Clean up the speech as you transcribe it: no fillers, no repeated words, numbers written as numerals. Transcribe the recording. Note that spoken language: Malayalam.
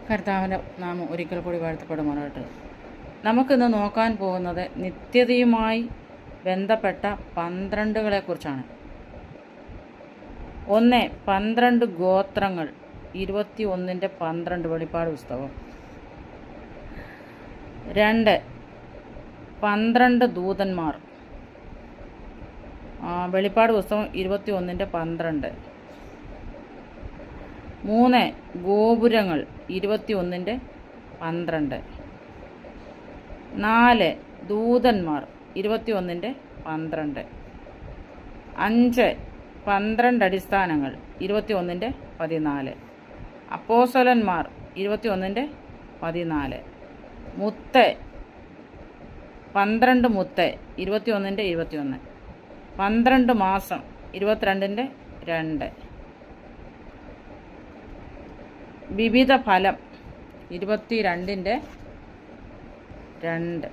കർത്താവിൻ്റെ നാമം ഒരിക്കൽ കൂടി വാഴ്ത്തപ്പെടുമാറാകട്ടെ. നമുക്കിന്ന് നോക്കാൻ പോകുന്നത് നിത്യതയുമായി ബന്ധപ്പെട്ട 12കളെക്കുറിച്ചാണ്. 12 ഗോത്രങ്ങൾ, 21:12 വെളിപ്പാട് പുസ്തകം. 2 12 ദൂതന്മാർ, വെളിപ്പാട് പുസ്തകം 21:12. 3 ഗോപുരങ്ങൾ, 21:12. 4 ദൂതന്മാർ, 21:12. 5 12 അടിസ്ഥാനങ്ങൾ, 21:14. അപ്പോസ്തലന്മാർ, 21:14. മുത്ത് 12 മുത്ത്, 21:21. 12 മാസം, 22:2. വിവിധ ഫലം, 22:2.